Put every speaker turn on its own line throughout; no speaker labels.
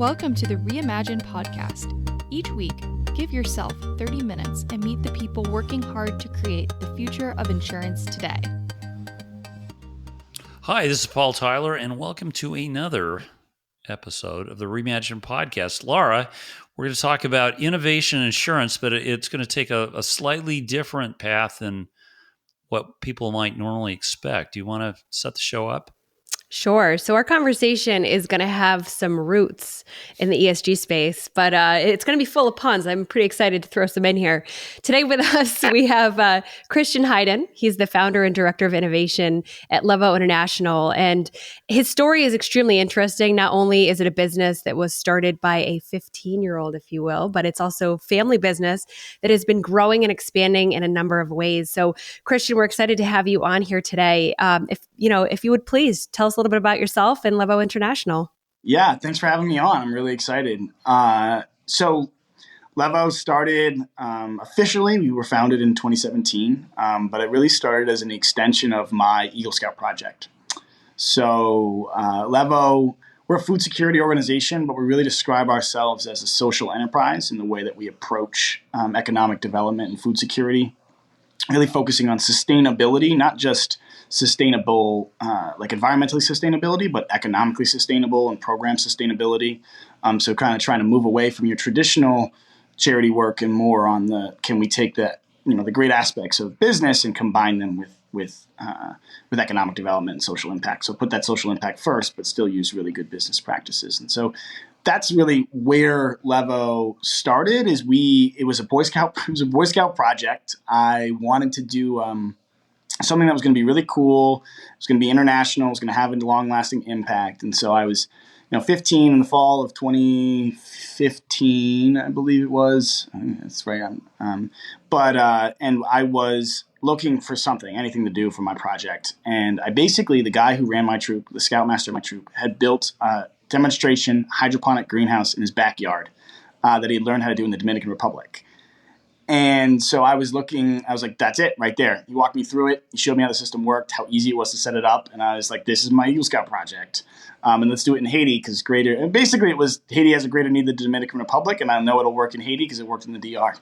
Welcome to the Reimagine podcast. Each week, give yourself 30 minutes and meet the people working hard to create the future of insurance today.
Hi, this is Paul Tyler, and welcome to another episode of the Reimagine podcast. Laura, we're going to talk about innovation in insurance, but it's going to take a slightly different path than what people might normally expect. Do you want to set the show up?
Sure. So our conversation is going to have some roots in the ESG space, but it's going to be full of puns. I'm pretty excited to throw some in here. Today with us, we have Christian Hayden. He's the founder and director of innovation at Levo International. And his story is extremely interesting. Not only is it a business that was started by a 15-year-old, if you will, but it's also a family business that has been growing and expanding in a number of ways. So Christian, we're excited to have you on here today. If you would please tell us a little bit about yourself and Levo International.
Yeah, thanks for having me on. I'm really excited. So Levo started officially, we were founded in 2017, but it really started as an extension of my Eagle Scout project. So Levo, we're a food security organization, but we really describe ourselves as a social enterprise in the way that we approach economic development and food security, really focusing on sustainability, not just sustainable, like environmentally sustainability, but economically sustainable and program sustainability. So kind of trying to move away from your traditional charity work and more on can we take the great aspects of business and combine them with economic development and social impact. So put that social impact first, but still use really good business practices. And so that's really where Levo started. It was a Boy Scout project. I wanted to do something that was going to be really cool. It was going to be international. It was going to have a long-lasting impact. And so I was, 15 in the fall of 2015, I believe it was. That's right. And I was looking for anything to do for my project. And the guy who ran my troop, the scoutmaster of my troop, had built a demonstration hydroponic greenhouse in his backyard that he learned how to do in the Dominican Republic. And so I was like, that's it right there. He walked me through it. He showed me how the system worked, how easy it was to set it up. And I was like, this is my Eagle Scout project. And let's do it in Haiti because Haiti has a greater need than the Dominican Republic. And I know it'll work in Haiti because it worked in the DR.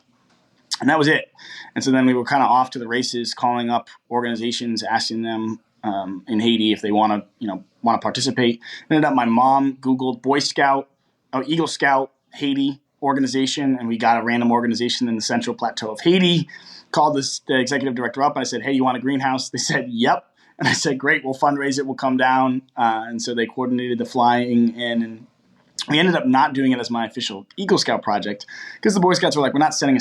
And that was it. And so then we were kind of off to the races, calling up organizations, asking them in Haiti if they want to participate. Ended up my mom Googled Eagle Scout Haiti organization, and we got a random organization in the Central Plateau of Haiti. Called the executive director up, and I said, hey, you want a greenhouse? They said, yep. And I said, great, we'll fundraise it, we'll come down. And so they coordinated the flying in, and we ended up not doing it as my official Eagle Scout project because the Boy Scouts were like, we're not sanctioning a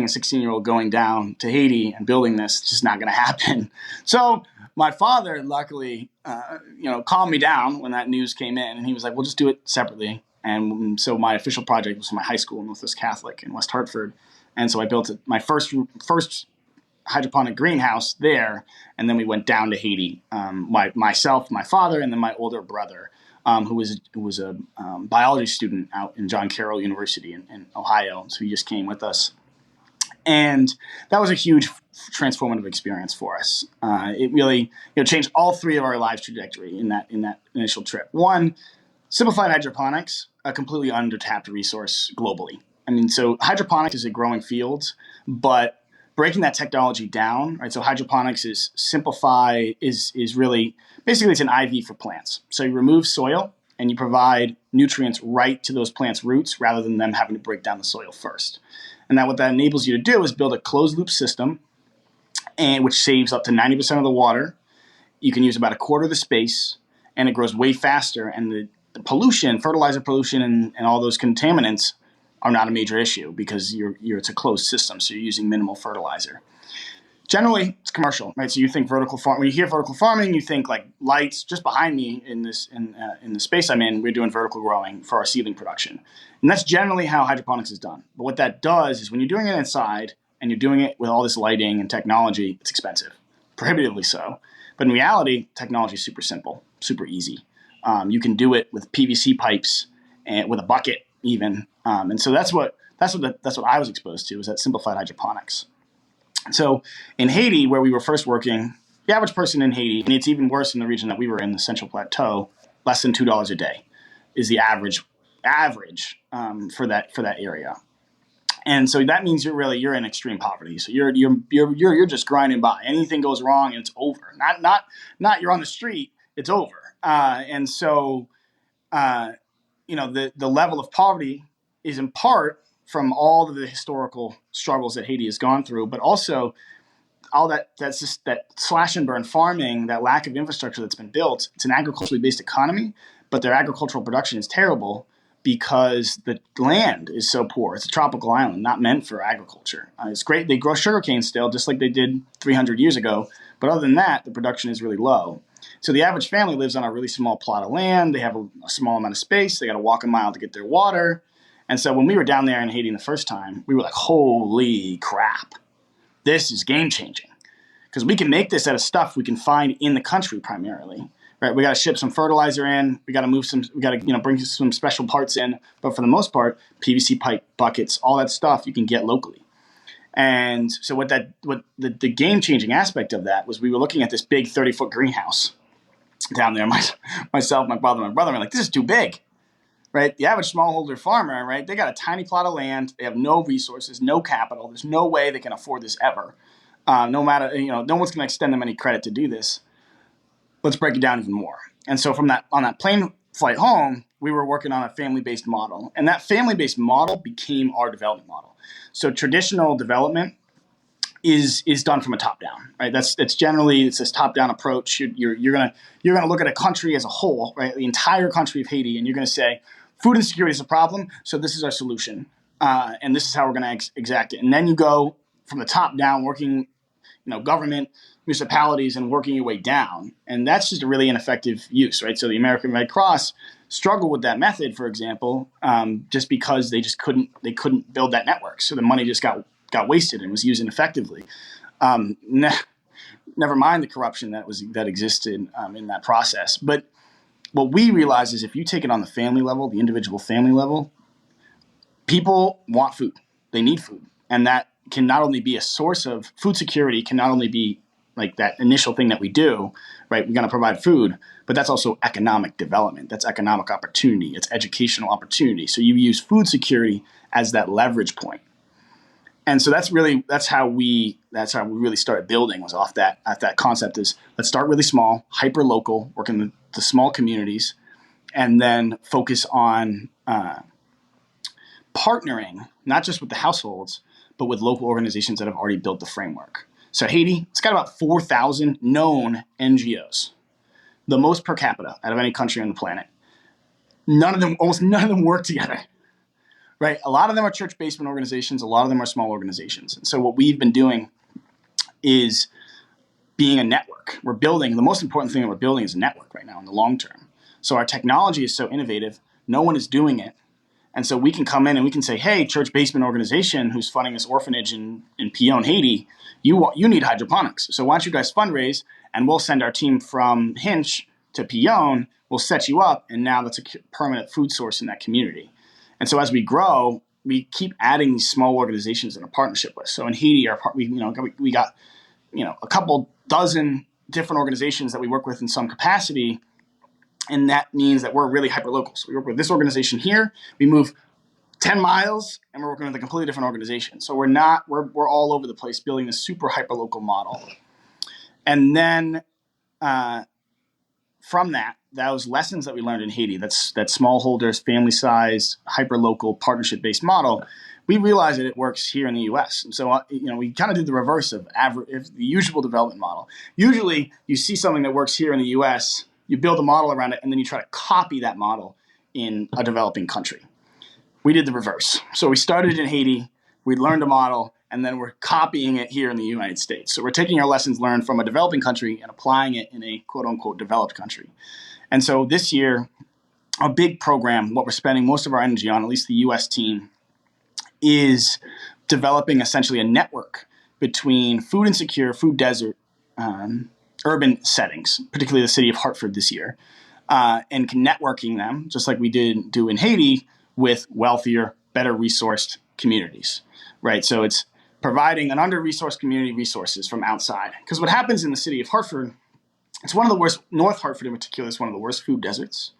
16-year-old going down to Haiti and building this. It's just not going to happen. So my father, luckily, calmed me down when that news came in, and he was like, we'll just do it separately. And so my official project was my high school, North Catholic in West Hartford. And so I built my first hydroponic greenhouse there. And then we went down to Haiti, myself, my father, and then my older brother, who was a biology student out in John Carroll University in Ohio. So he just came with us. And that was a huge transformative experience for us. It really changed all three of our lives' trajectory in that initial trip. One, simplified hydroponics, a completely under-tapped resource globally. So hydroponics is a growing field, but breaking that technology down, right? So hydroponics is really, basically it's an IV for plants. So you remove soil and you provide nutrients right to those plants' roots rather than them having to break down the soil first. And what that enables you to do is build a closed loop system, which saves up to 90% of the water. You can use about a quarter of the space, and it grows way faster, and the pollution, fertilizer pollution, and all those contaminants are not a major issue because it's a closed system, so you're using minimal fertilizer. Generally, it's commercial, right? So you think vertical farm. When you hear vertical farming, you think like lights. Just behind me in the space I'm in, we're doing vertical growing for our seedling production, and that's generally how hydroponics is done. But what that does is when you're doing it inside and you're doing it with all this lighting and technology, it's expensive, prohibitively so. But in reality, technology is super simple, super easy. You can do it with PVC pipes and with a bucket even, and so that's what I was exposed to, is that simplified hydroponics. So in Haiti, where we were first working, the average person in Haiti, and it's even worse in the region that we were in, the Central Plateau, less than $2 a day. is the average for that area. And so that means you're in extreme poverty. So you're just grinding by. Anything goes wrong and it's over. Not you're on the street, it's over. And so the level of poverty is in part from all of the historical struggles that Haiti has gone through, but also all that's just that slash and burn farming, that lack of infrastructure that's been built. It's an agriculturally based economy, but their agricultural production is terrible because the land is so poor. It's a tropical island, not meant for agriculture. It's great. They grow sugarcane still, just like they did 300 years ago. But other than that, the production is really low. So the average family lives on a really small plot of land. They have a small amount of space. They got to walk a mile to get their water. And so when we were down there in Haiti the first time, we were like, holy crap, this is game changing. Because we can make this out of stuff we can find in the country primarily. Right, we got to ship some fertilizer in. We got to bring some special parts in. But for the most part, PVC pipe, buckets, all that stuff you can get locally. And so what the game changing aspect of that was, we were looking at this big 30-foot greenhouse down there. Myself, my brother, were like, this is too big. Right, the average smallholder farmer, right? They got a tiny plot of land. They have no resources, no capital. There's no way they can afford this ever. No matter, no one's going to extend them any credit to do this. Let's break it down even more. And so on that plane flight home, we were working on a family-based model. And that family-based model became our development model. So traditional development is done from a top-down, right? It's generally this top-down approach. You're gonna look at a country as a whole, right? The entire country of Haiti, and you're gonna say, food insecurity is a problem, so this is our solution. And this is how we're gonna exact it. And then you go from the top down, working, government, municipalities, and working your way down. And that's just a really ineffective use, right? So the American Red Cross struggled with that method, for example, just because they couldn't build that network. So the money just got wasted and was used ineffectively. Never mind the corruption that existed in that process. But what we realize is, if you take it on the family level, the individual family level, people want food. They need food. And that can not only be a source of food security, can not only be like that initial thing that we do, right? We're going to provide food, but that's also economic development. That's economic opportunity. It's educational opportunity. So you use food security as that leverage point. And so that's how we really started building, was off that concept is, let's start really small, hyper local, work in the small communities, and then focus on partnering, not just with the households, but with local organizations that have already built the framework. So Haiti, it's got about 4,000 known NGOs, the most per capita out of any country on the planet. Almost none of them work together, right? A lot of them are church basement organizations. A lot of them are small organizations. And so what we've been doing is being a network. The most important thing that we're building is a network right now in the long term. So our technology is so innovative, no one is doing it. And so we can come in and we can say, hey, church basement organization who's funding this orphanage in Pillon, Haiti, you need hydroponics. So why don't you guys fundraise, and we'll send our team from Hinch to Pillon. We'll set you up, and now that's a permanent food source in that community. And so as we grow, we keep adding these small organizations in a partnership with. So in Haiti, we got a couple dozen different organizations that we work with in some capacity. And that means that we're really hyper-local. So we work with this organization here. We move 10 miles, and we're working with a completely different organization. So we're all over the place building this super hyper-local model. And then from those lessons that we learned in Haiti, that smallholders, family-sized, hyper-local, partnership-based model, we realized that it works here in the U.S. And so we kind of did the reverse of the usual development model. Usually you see something that works here in the U.S., you build a model around it, and then you try to copy that model in a developing country. We did the reverse. So we started in Haiti, we learned a model, and then we're copying it here in the United States. So we're taking our lessons learned from a developing country and applying it in a quote-unquote developed country. And so this year, a big program, what we're spending most of our energy on, at least the U.S. team, is developing essentially a network between food insecure, food desert, urban settings, particularly the city of Hartford this year, and networking them, just like we do in Haiti, with wealthier, better resourced communities, right? So it's providing an under-resourced community resources from outside. Because what happens in the city of Hartford, it's one of the worst, North Hartford in particular is one of the worst food deserts,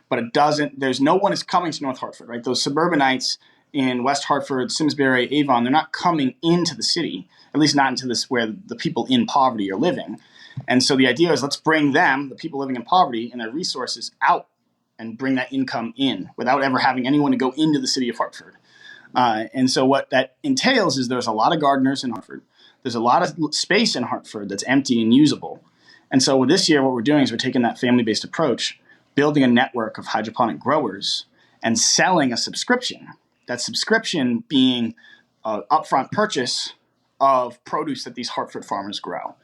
but it doesn't. There's no one is coming to North Hartford, right? Those suburbanites in West Hartford, Simsbury, Avon, they're not coming into the city, at least not into this where the people in poverty are living. And so the idea is let's bring them, the people living in poverty, and their resources out and bring that income in without ever having anyone to go into the city of Hartford. And so what that entails is there's a lot of gardeners in Hartford. There's a lot of space in Hartford that's empty and usable. And so this year, what we're doing is we're taking that family-based approach, building a network of hydroponic growers and selling a subscription. That subscription being an upfront purchase of produce that these Hartford farmers grow.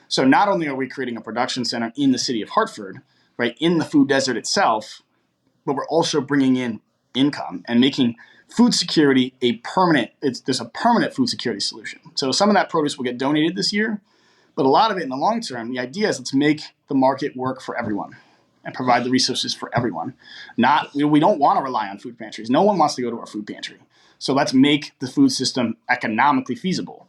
So not only are we creating a production center in the city of Hartford, right, in the food desert itself, but we're also bringing in income and making food security there's a permanent food security solution. So some of that produce will get donated this year, but a lot of it in the long term, the idea is let's make the market work for everyone and provide the resources for everyone. We don't want to rely on food pantries. No one wants to go to our food pantry. So let's make the food system economically feasible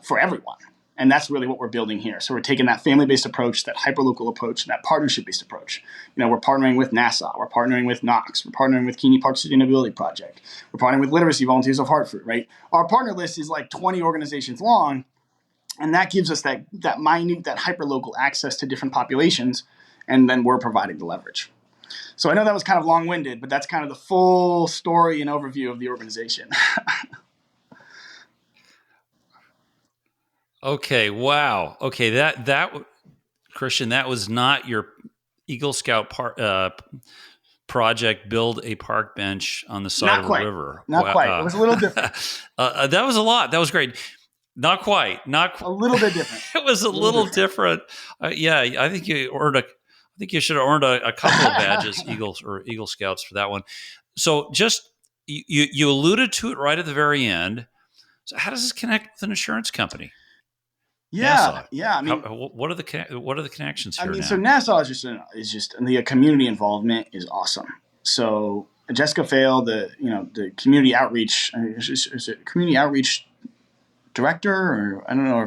for everyone. And that's really what we're building here. So we're taking that family-based approach, that hyperlocal approach, and that partnership-based approach. We're partnering with NASA. We're partnering with Knox. We're partnering with Keeney Park Sustainability Project. We're partnering with Literacy Volunteers of Hartford, right? Our partner list is like 20 organizations long, and that gives us that minute, that hyperlocal access to different populations, and then we're providing the leverage. So I know that was kind of long-winded, but that's kind of the full story and overview of the organization.
Okay. Wow. Okay. That Christian, that was not your Eagle Scout project. Build a park bench on the side of a river.
Not quite. It was a little different.
That was a lot. That was great. Not quite.
A little bit different.
It was a little different. Yeah. I think you should have earned a couple of badges, Eagle Scouts, for that one. So just you alluded to it right at the very end. So how does this connect with an insurance company?
Yeah,
NASA.
yeah. I mean,
what are the connections here?
So NASA is just the community involvement is awesome. So Jessica Fail, the community outreach, is it community outreach director, or I don't know her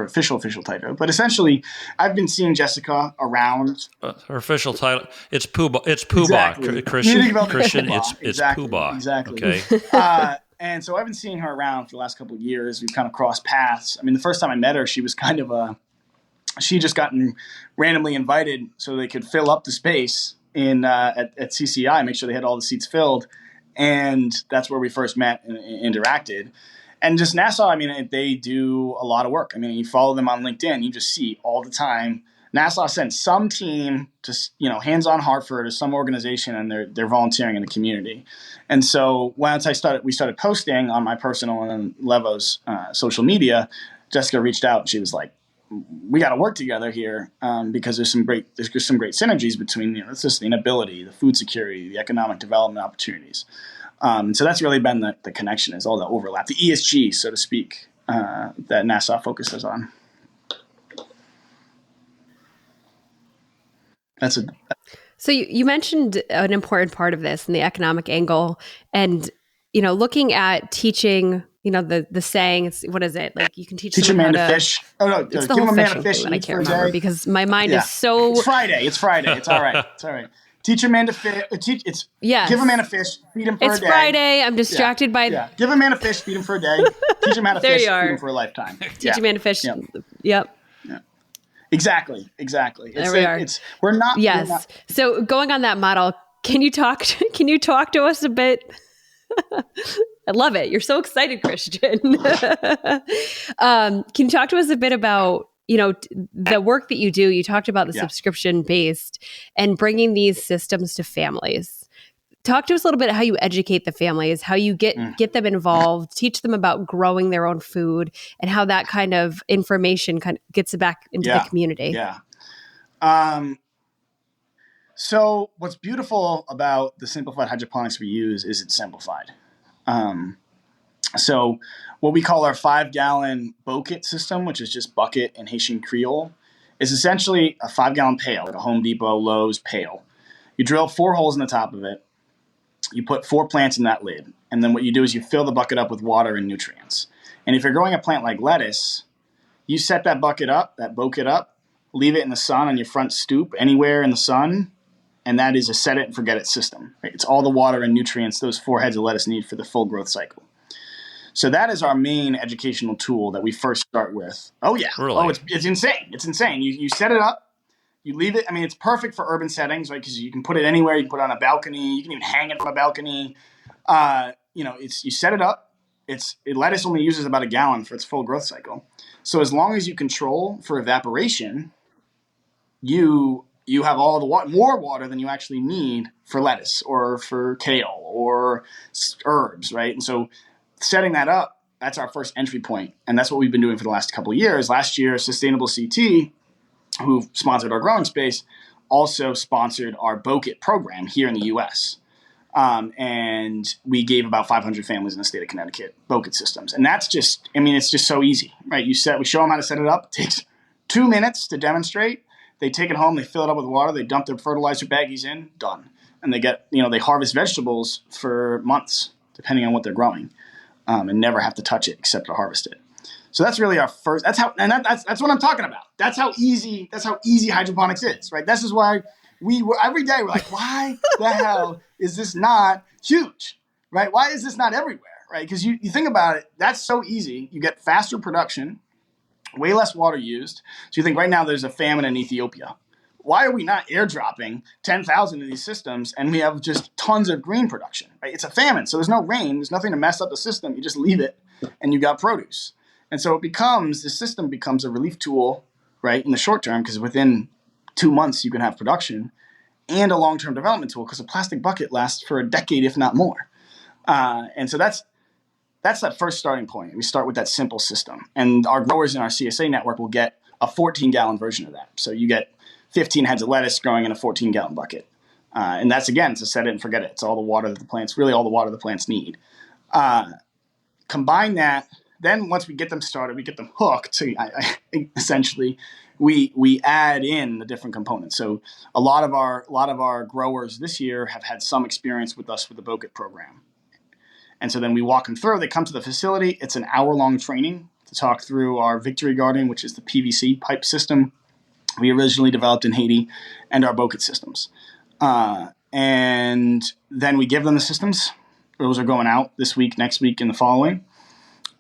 official title, but essentially, I've been seeing Jessica around.
Her official title, it's Pooh. It's Pooh
Exactly.
Christian. It's
exactly.
Pooh.
Exactly.
Okay.
And so I've been seeing her around for the last couple of years. We've kind of crossed paths. I mean, the first time I met her, she was kind of she just gotten randomly invited so they could fill up the space at CCI, make sure they had all the seats filled. And that's where we first met and interacted. And just NASA, I mean, they do a lot of work. I mean, you follow them on LinkedIn, you just see all the time. NASA sent some team to, Hands on Hartford or some organization, and they're volunteering in the community. And so once we started posting on my personal and then Levo's social media, Jessica reached out and she was like, we got to work together here because there's some great synergies between the sustainability, the food security, the economic development opportunities. So that's really been the connection, is all the overlap, the ESG, so to speak, that NASA focuses on.
So you mentioned an important part of this and the economic angle, and looking at teaching. The saying, what is it? Like, you can teach
a man to fish. Oh no,
it's the whole fishing thing that I can't remember because my mind is so.
It's Friday. It's all right. It's all right. Teach a man to fish. Give a man a fish, feed him for a day.
It's Friday. I'm distracted by.
Yeah. Give a man a fish, feed him for a day. Teach him how to fish, feed him for a lifetime.
Teach a man to fish. Yep. Yeah.
Exactly.
There we are.
We're not.
Yes.
We're not.
So going on that model, can you talk to us a bit? I love it. You're so excited, Christian. Can you talk to us a bit about, the work that you do? You talked about the subscription based and bringing these systems to families. Talk to us a little bit how you educate the families, how you get them involved, teach them about growing their own food, and how that kind of information kind of gets it back into the community.
Yeah. So what's beautiful about the simplified hydroponics we use is it's simplified. So what we call our 5-gallon bucket system, which is just bucket and Haitian Creole, is essentially a 5-gallon pail, like a Home Depot, Lowe's pail. You drill 4 holes in the top of it. You put 4 plants in that lid. And then what you do is you fill the bucket up with water and nutrients. And if you're growing a plant like lettuce, you set that bucket up, leave it in the sun on your front stoop, anywhere in the sun, and that is a set it and forget it system. Right? It's all the water and nutrients those 4 heads of lettuce need for the full growth cycle. So that is our main educational tool that we first start with. Oh yeah.
Really?
Oh, it's insane. It's insane. You set it up, you leave it. I mean, it's perfect for urban settings, right? Because you can put it anywhere. You can put it on a balcony. You can even hang it from a balcony. You set it up. Lettuce only uses about a gallon for its full growth cycle. So as long as you control for evaporation, you have all the water, more water than you actually need for lettuce or for kale or herbs, right? And so setting that up, that's our first entry point, and that's what we've been doing for the last couple of years. Last year, Sustainable CT, who sponsored our growing space, also sponsored our BOKIT program here in the U.S. And we gave about 500 families in the state of Connecticut BOKIT systems. And that's just, it's just so easy, right? We show them how to set it up. It takes 2 minutes to demonstrate. They take it home, they fill it up with water, they dump their fertilizer baggies in, done. And they get, they harvest vegetables for months, depending on what they're growing, and never have to touch it except to harvest it. So that's really our first, that's what I'm talking about. That's how easy hydroponics is, right? This is why every day we're like, why the hell is this not huge, right? Why is this not everywhere, right? Because you think about it, that's so easy. You get faster production, way less water used. So you think right now there's a famine in Ethiopia. Why are we not airdropping 10,000 of these systems and we have just tons of green production, right? It's a famine, so there's no rain. There's nothing to mess up the system. You just leave it and you got produce. And so the system becomes a relief tool, right, in the short term, because within 2 months you can have production, and a long-term development tool because a plastic bucket lasts for a decade, if not more. And so that's that first starting point. We start with that simple system. And our growers in our CSA network will get a 14-gallon version of that. So you get 15 heads of lettuce growing in a 14-gallon bucket. And that's, again, it's a set it and forget it. It's all the water that the plants need. Combine that. Then once we get them started, we get them hooked. Essentially, we add in the different components. So a lot of our growers this year have had some experience with us with the BOKIT program. And so then we walk them through. They come to the facility. It's an hour-long training to talk through our Victory Garden, which is the PVC pipe system we originally developed in Haiti, and our BOKIT systems. And then we give them the systems. Those are going out this week, next week, and the following.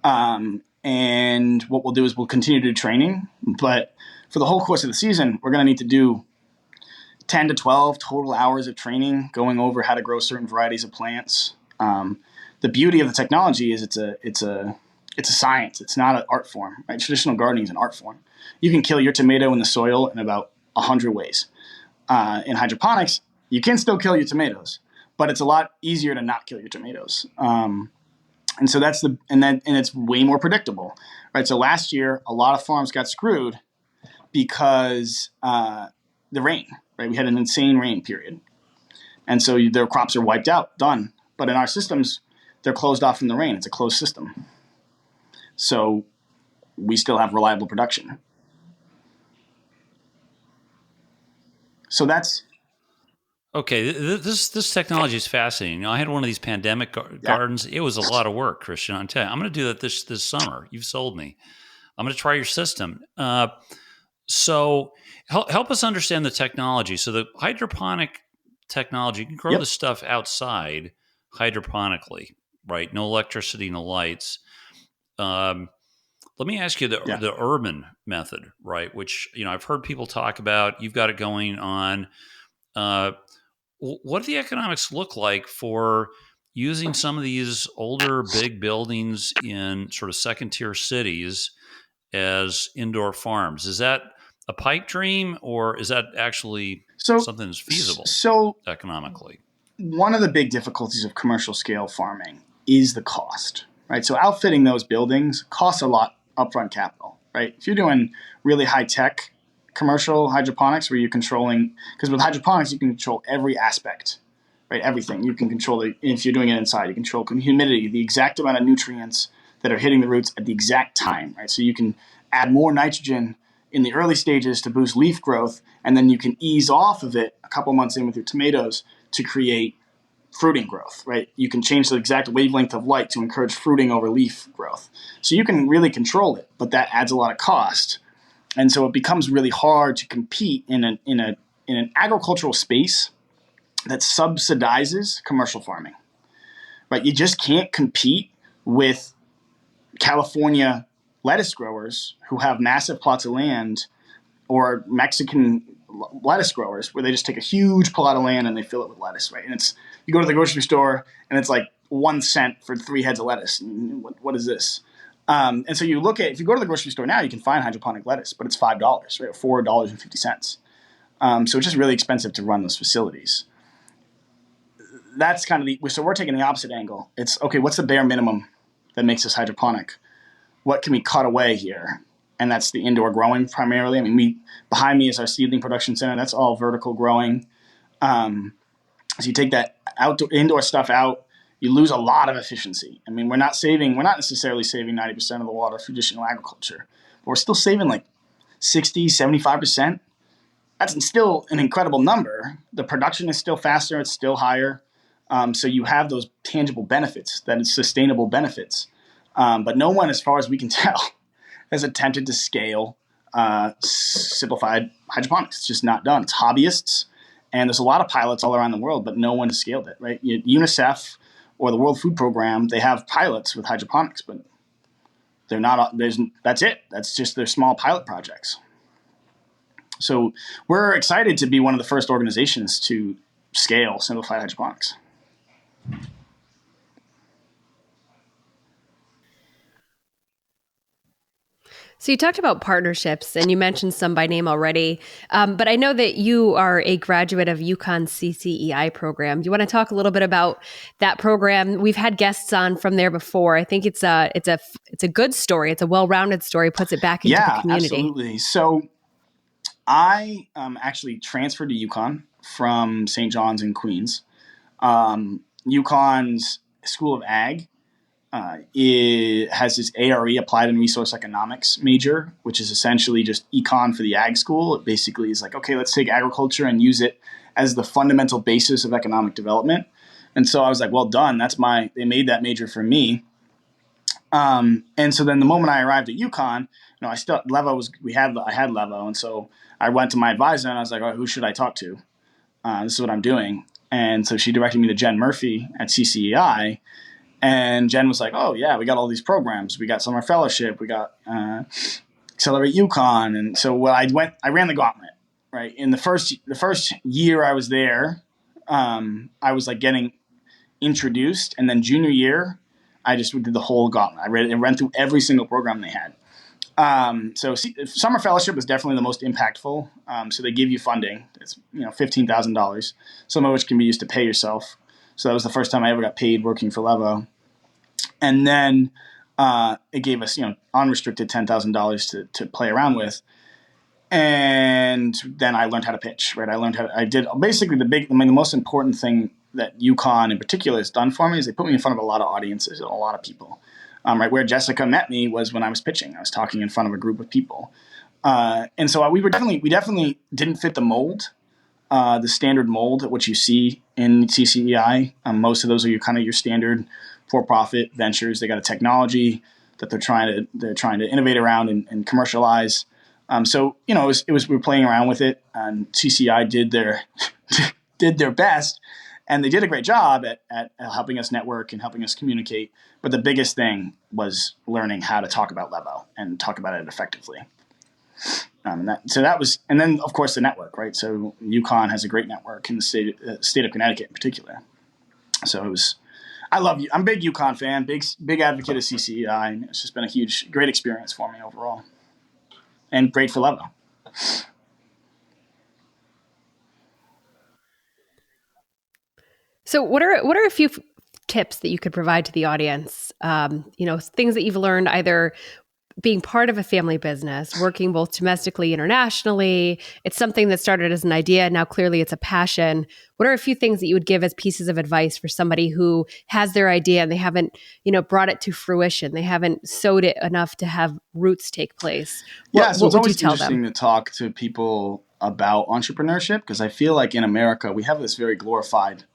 And what we'll do is we'll continue to do training. But for the whole course of the season, we're going to need to do 10 to 12 total hours of training going over how to grow certain varieties of plants. The beauty of the technology is it's a science. It's not an art form, right? Traditional gardening is an art form. You can kill your tomato in the soil in about 100 ways. In hydroponics, you can still kill your tomatoes, but it's a lot easier to not kill your tomatoes. And so and it's way more predictable, right? So last year, a lot of farms got screwed because the rain, right? We had an insane rain period. And so their crops are wiped out, done. But in our systems, they're closed off from the rain. It's a closed system. So we still have reliable production. So that's...
Okay, this technology is fascinating. I had one of these pandemic gardens. It was a lot of work, Christian. I'm telling you, I'm going to do that this summer. You've sold me. I'm going to try your system. So help us understand the technology. So the hydroponic technology, you can grow this stuff outside hydroponically, right? No electricity, no lights. Let me ask you the urban method, right? Which, I've heard people talk about. You've got it going on. What do the economics look like for using some of these older big buildings in sort of second-tier cities as indoor farms? Is that a pipe dream, or is that actually something that's feasible economically?
One of the big difficulties of commercial scale farming is the cost, right? So outfitting those buildings costs a lot upfront capital, right? If you're doing really high-tech commercial hydroponics where you're controlling, because with hydroponics you can control every aspect, right? Everything. You can control if you're doing it inside, you control humidity, the exact amount of nutrients that are hitting the roots at the exact time, right? So you can add more nitrogen in the early stages to boost leaf growth, and then you can ease off of it a couple months in with your tomatoes to create fruiting growth, right? You can change the exact wavelength of light to encourage fruiting over leaf growth. So you can really control it, but that adds a lot of cost. And so it becomes really hard to compete in an agricultural space that subsidizes commercial farming, right? You just can't compete with California lettuce growers who have massive plots of land, or Mexican lettuce growers where they just take a huge plot of land and they fill it with lettuce, right? And it's, you go to the grocery store and it's like 1 cent for 3 heads of lettuce. What is this? And so you look at, if you go to the grocery store now, you can find hydroponic lettuce, but it's $5, right? $4.50. So it's just really expensive to run those facilities. That's kind of the, so we're taking the opposite angle. It's, okay, what's the bare minimum that makes this hydroponic? What can we cut away here? And that's the indoor growing primarily. I mean, behind me is our seedling production center. That's all vertical growing. So you take that indoor stuff out, you lose a lot of efficiency. I mean, we're not necessarily saving 90% of the water of traditional agriculture, but we're still saving like 60, 75%. That's still an incredible number. The production is still faster. It's still higher. So you have those tangible benefits, that is sustainable benefits. But no one, as far as we can tell, has attempted to scale simplified hydroponics. It's just not done. It's hobbyists, and there's a lot of pilots all around the world, but no one has scaled it, right? UNICEF or the World Food Program, they have pilots with hydroponics, but they're not, that's it. That's just their small pilot projects. So we're excited to be one of the first organizations to scale simplified hydroponics.
So you talked about partnerships, and you mentioned some by name already, but I know that you are a graduate of UConn's CCEI program. Do you want to talk a little bit about that program? We've had guests on from there before. I think it's a good story. It's a well-rounded story. Puts it back into the community.
Yeah, absolutely. So I actually transferred to UConn from St. John's in Queens. UConn's School of Ag it has this ARE, Applied and Resource Economics major, which is essentially just econ for the ag school. It basically is like, okay, let's take agriculture and use it as the fundamental basis of economic development. And so I was like, well done. They made that major for me. And so then the moment I arrived at UConn, I had Levo. And so I went to my advisor and I was like, oh, who should I talk to? This is what I'm doing. And so she directed me to Jen Murphy at CCEI. And Jen was like, oh, yeah, we got all these programs. We got summer fellowship. We got Accelerate UConn. And so I ran the gauntlet, right? In the first year I was there, I was like getting introduced. And then junior year, I just did the whole gauntlet. I ran through every single program they had. So summer fellowship was definitely the most impactful. So they give you funding. It's $15,000, some of which can be used to pay yourself. So that was the first time I ever got paid working for Levo. And then it gave us, unrestricted $10,000 to play around with. And then I learned how to pitch, right? I did basically the most important thing that UConn in particular has done for me is they put me in front of a lot of audiences and a lot of people. Right where Jessica met me was when I was pitching. I was talking in front of a group of people. And so we definitely didn't fit the mold. The standard mold, what you see in CCEI, most of those are your standard for-profit ventures. They got a technology that they're trying to innovate around and commercialize. So we were playing around with it, and CCEI did their best, and they did a great job at helping us network and helping us communicate. But the biggest thing was learning how to talk about Levo and talk about it effectively. And then of course the network, right? So UConn has a great network in the state of Connecticut in particular. So I'm a big UConn fan, big advocate of CCEI, and it's just been a great experience for me overall, and great for Levo.
So what are a few tips that you could provide to the audience? Things that you've learned either being part of a family business, working both domestically, internationally. It's something that started as an idea. Now, clearly it's a passion. What are a few things that you would give as pieces of advice for somebody who has their idea and they haven't, brought it to fruition? They haven't sowed it enough to have roots take place.
So it's always interesting to talk to people about entrepreneurship, because I feel like in America, we have this very glorified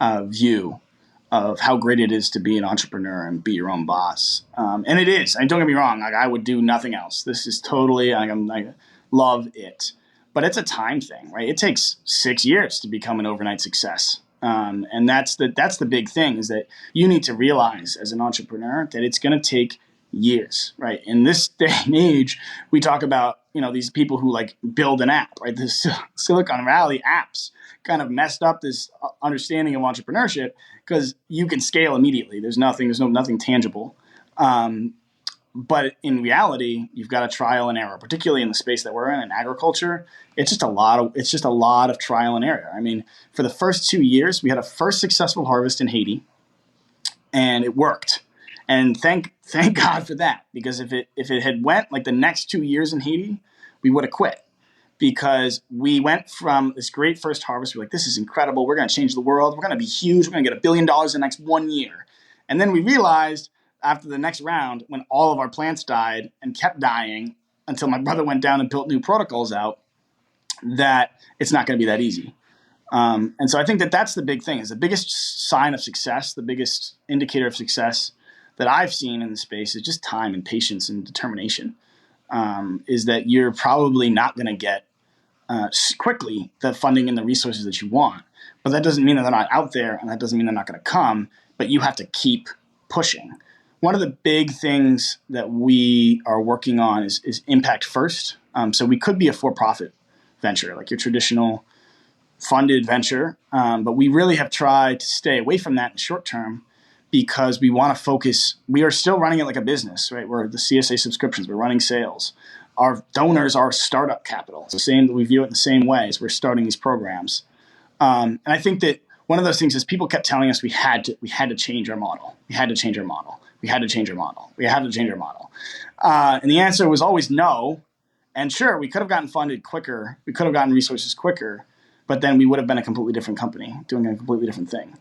view of how great it is to be an entrepreneur and be your own boss. And it is. And don't get me wrong, I would do nothing else. This is totally, I love it. but it's a time thing, right? It takes 6 years to become an overnight success. And that's the big thing, is that you need to realize as an entrepreneur that it's going to take years, right? In this day and age, we talk about, these people who like build an app, right? This Silicon Valley apps kind of messed up this understanding of entrepreneurship, because you can scale immediately. There's nothing tangible. But in reality, you've got a trial and error, particularly in the space that we're in agriculture. It's just a lot of trial and error. I mean, for the first 2 years, we had a first successful harvest in Haiti, and it worked. And thank God for that, because if it had went like the next 2 years in Haiti, we would have quit, because we went from this great first harvest. We're like, this is incredible. We're going to change the world. We're going to be huge. We're going to get $1 billion in the next 1 year. And then we realized after the next round, when all of our plants died and kept dying until my brother went down and built new protocols out, that it's not going to be that easy. And so I think that's the big thing, is the biggest sign of success, the biggest indicator of success that I've seen in the space is just time and patience and determination, is that you're probably not going to get quickly the funding and the resources that you want. But that doesn't mean that they're not out there, and that doesn't mean they're not going to come, but you have to keep pushing. One of the big things that we are working on is impact first. So we could be a for-profit venture, like your traditional funded venture, but we really have tried to stay away from that in the short term, because we want to focus. We are still running it like a business, right? We're the CSA subscriptions. We're running sales. Our donors are startup capital. It's the same. We view it in the same way as we're starting these programs. And I think that one of those things is people kept telling us we had to change our model. We had to change our model. We had to change our model. We had to change our model. And the answer was always no. And sure, we could have gotten funded quicker. We could have gotten resources quicker, but then we would have been a completely different company doing a completely different thing.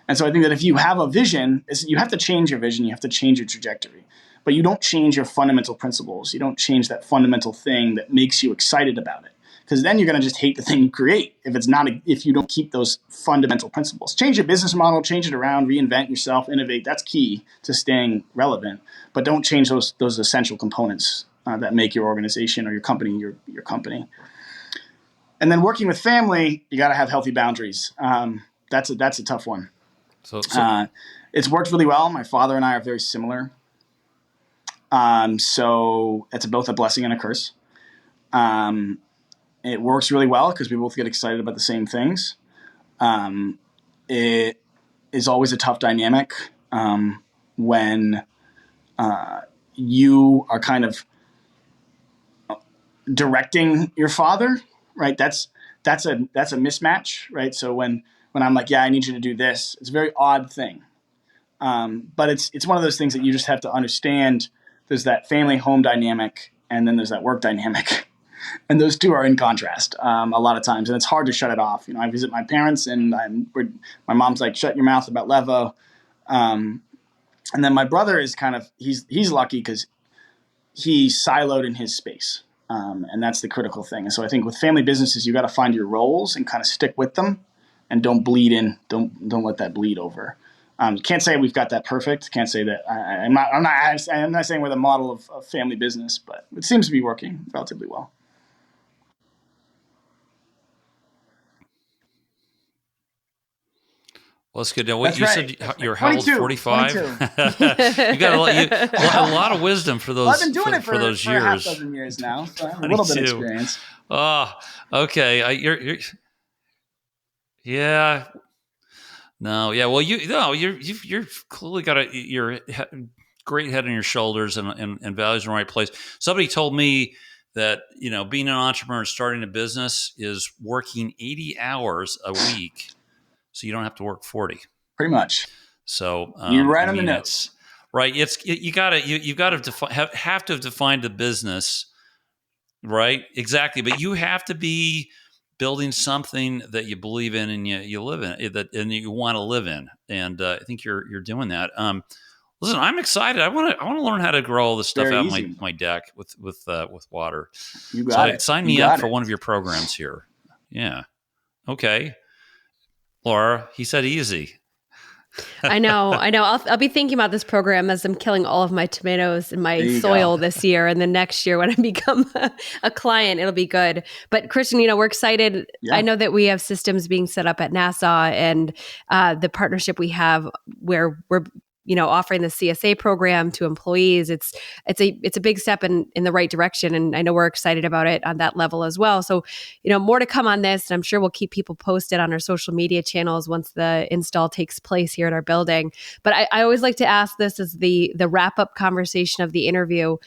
And so I think that if you have a vision, you have to change your vision. You have to change your trajectory. But you don't change your fundamental principles. You don't change that fundamental thing that makes you excited about it. Because then you're going to just hate the thing you create if you don't keep those fundamental principles. Change your business model, change it around, reinvent yourself, innovate. That's key to staying relevant. But don't change those essential components that make your organization or your company your company. And then working with family, you got to have healthy boundaries. That's a tough one. So it's worked really well. My father and I are very similar. So it's both a blessing and a curse. It works really well because we both get excited about the same things. It is always a tough dynamic when you are kind of directing your father, right? That's a mismatch, right? So when I'm like, yeah, I need you to do this, it's a very odd thing. But it's one of those things that you just have to understand. There's that family home dynamic, and then there's that work dynamic. And those two are in contrast a lot of times, and it's hard to shut it off. I visit my parents, and my mom's like, "Shut your mouth about Levo," and then my brother is kind of he's lucky because he's siloed in his space, and that's the critical thing. And so I think with family businesses, you got to find your roles and kind of stick with them, and don't bleed in. Don't let that bleed over. Can't say we've got that perfect. Can't say that I'm not saying we're the model of family business, but it seems to be working relatively well.
Well, that's good. Now,
That's
you
right.
said you're how old? 45.
22.
You got a lot of wisdom for those.
Well, I've been doing it
for those
for
years.
a half dozen years now, so I have a little bit of experience.
Oh, okay. Yeah. No, yeah. Well, you've clearly got your great head on your shoulders and values in the right place. Somebody told me that being an entrepreneur and starting a business is working 80 hours a week, so you don't have to work 40.
Pretty much.
So
you're right on the notes.
Right. You've got to have to have defined the business, right? Exactly. But you have to be building something that you believe in and you live in and you want to live in. And I think you're doing that. Listen, I'm excited. I want to learn how to grow all this stuff
Very
out
easy.
my deck with water.
You got it.
Sign me up for one of your programs here. Yeah. Okay. Laura, he said easy.
I know. I'll be thinking about this program as I'm killing all of my tomatoes in my soil this year. And then next year when I become a client, it'll be good. But Christian, we're excited.
Yeah.
I know that we have systems being set up at NASA and the partnership we have where we're offering the CSA program to employees. It's a big step in the right direction. And I know we're excited about it on that level as well. So, more to come on this. And I'm sure we'll keep people posted on our social media channels once the install takes place here at our building. But I always like to ask this as the wrap-up conversation of the interview.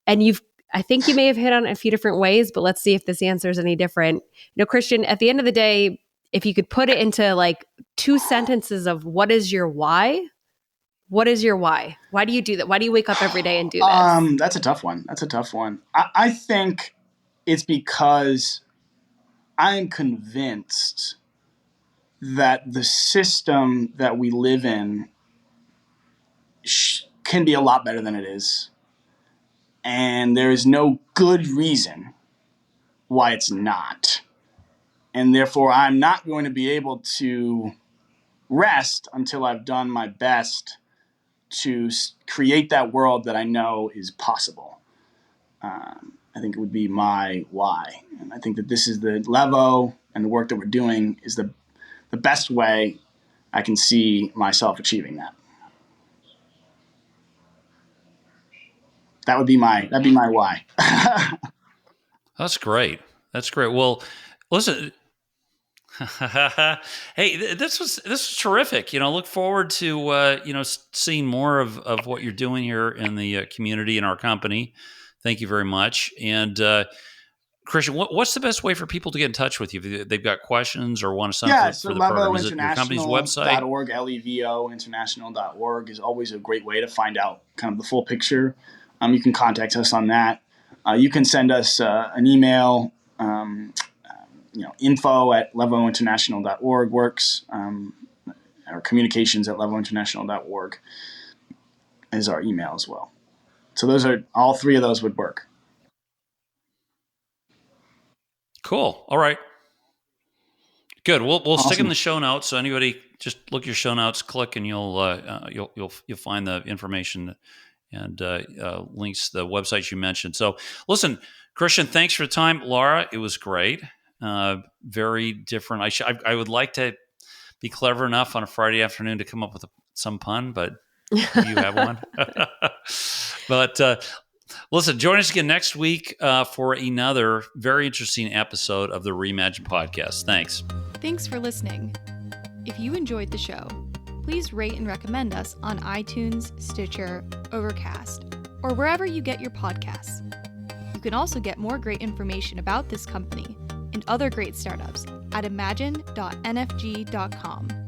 And I think you may have hit on it a few different ways, but let's see if this answer is any different. Christian, at the end of the day, if you could put it into like 2 sentences of what is your why? What is your why? Why do you do that? Why do you wake up every day and do this?
That's a tough one. I think it's because I'm convinced that the system that we live in can be a lot better than it is. And there is no good reason why it's not. And therefore, I'm not going to be able to rest until I've done my best to create that world that I know is possible. I think it would be my why. And I think that this is the Levo and the work that we're doing is the best way I can see myself achieving that. That'd be my why.
That's great. Well, listen, hey, this was terrific. Look forward to seeing more of what you're doing here in the community and our company. Thank you very much. And Christian, what's the best way for people to get in touch with you if they've got questions or want to sign up for the program? Is it your company's website?
Levo International.org is always a great way to find out kind of the full picture. You can contact us on that. You can send us an email. Info@levointernational.org works. Or communications@levointernational.org is our email as well. So all 3 of those would work.
Cool. All right. Good. We'll
Awesome.
stick in the show notes. So anybody just look at your show notes, click, and you'll find the information and links to the websites you mentioned. So listen, Christian, thanks for the time. Laura, it was great. Very different. I would like to be clever enough on a Friday afternoon to come up with some pun, but do you have one? But listen, join us again next week for another very interesting episode of the Reimagine podcast. Thanks.
Thanks for listening. If you enjoyed the show, please rate and recommend us on iTunes, Stitcher, Overcast, or wherever you get your podcasts. You can also get more great information about this company and other great startups at imagine.nfg.com.